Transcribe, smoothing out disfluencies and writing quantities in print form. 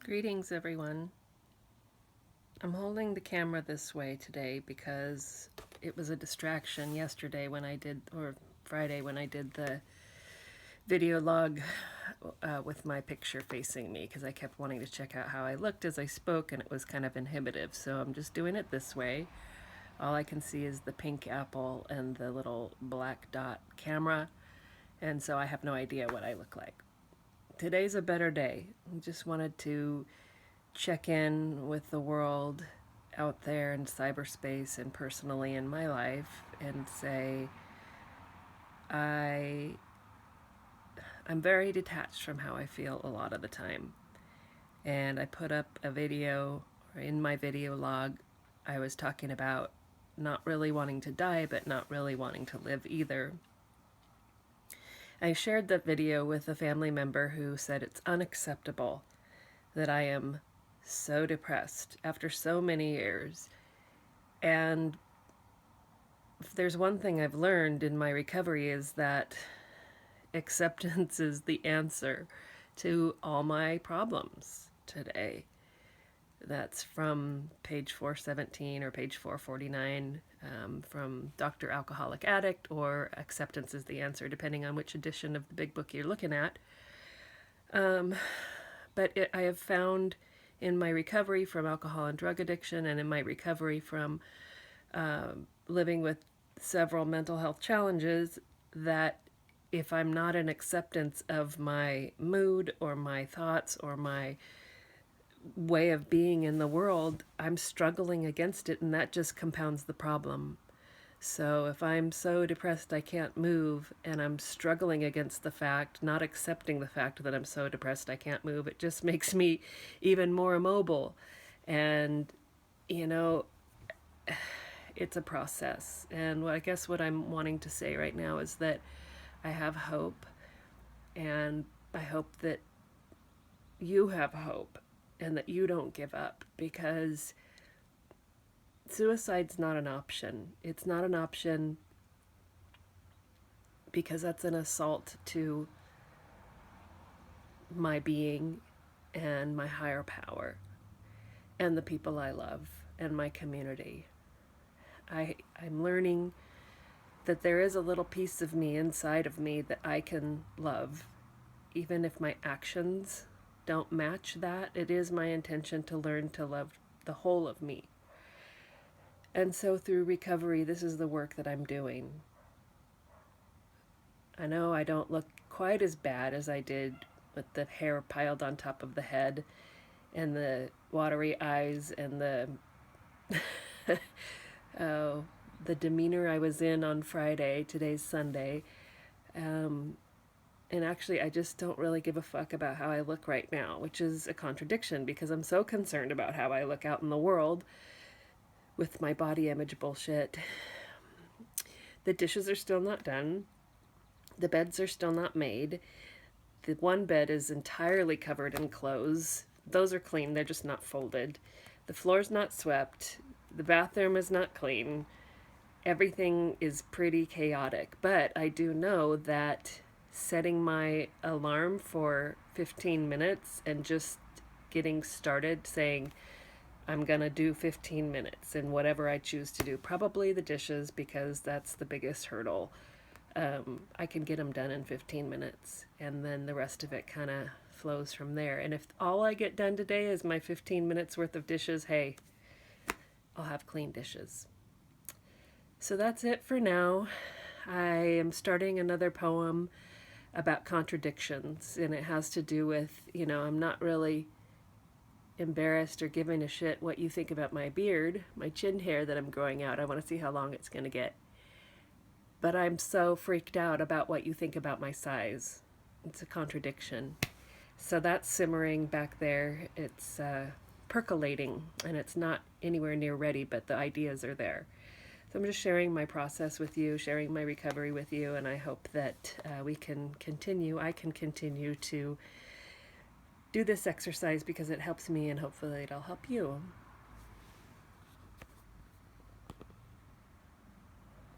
Greetings, everyone. I'm holding the camera this way today because it was a distraction yesterday or Friday when I did the video log with my picture facing me because I kept wanting to check out how I looked as I spoke and it was kind of inhibitive. So I'm just doing it this way. All I can see is the pink apple and the little black dot camera, and so I have no idea what I look like. Today's a better day. I just wanted to check in with the world out there in cyberspace and personally in my life and say I I'm very detached from how I feel a lot of the time. And I put up a video, or in my video log I was talking about not really wanting to die but not really wanting to live either. I shared that video with a family member who said it's unacceptable that I am so depressed after so many years. And if there's one thing I've learned in my recovery is that acceptance is the answer to all my problems today. That's from page 417 or page 449 from Dr. Alcoholic Addict, or Acceptance is the Answer, depending on which edition of the big book you're looking at. But I have found in my recovery from alcohol and drug addiction and in my recovery from living with several mental health challenges that if I'm not in acceptance of my mood or my thoughts or my way of being in the world, I'm struggling against it, and that just compounds the problem. So if I'm so depressed I can't move and I'm struggling against the fact, not accepting the fact that I'm so depressed I can't move, it just makes me even more immobile. And, you know, it's a process. And I guess what I'm wanting to say right now is that I have hope, and I hope that you have hope and that you don't give up, because suicide's not an option. It's not an option because that's an assault to my being and my higher power and the people I love and my community. I'm learning that there is a little piece of me inside of me that I can love, even if my actions don't match that. It is my intention to learn to love the whole of me. And so through recovery, this is the work that I'm doing. I know I don't look quite as bad as I did with the hair piled on top of the head and the watery eyes and the demeanor I was in on Friday. Today's Sunday. And actually, I just don't really give a fuck about how I look right now, which is a contradiction because I'm so concerned about how I look out in the world with my body image bullshit. The dishes are still not done. The beds are still not made. The one bed is entirely covered in clothes. Those are clean, they're just not folded. The floor's not swept. The bathroom is not clean. Everything is pretty chaotic. But I do know that setting my alarm for 15 minutes and just getting started, saying, I'm gonna do 15 minutes and whatever I choose to do, probably the dishes because that's the biggest hurdle. I can get them done in 15 minutes, and then the rest of it kind of flows from there. And if all I get done today is my 15 minutes worth of dishes, hey, I'll have clean dishes. So that's it for now. I am starting another poem about contradictions, and it has to do with, I'm not really embarrassed or giving a shit what you think about my beard, my chin hair that I'm growing out. I want to see how long it's going to get. But I'm so freaked out about what you think about my size. It's a contradiction. So that's simmering back there. It's percolating, and it's not anywhere near ready, but the ideas are there. So I'm just sharing my process with you, sharing my recovery with you, and I hope that I can continue to do this exercise because it helps me, and hopefully it'll help you.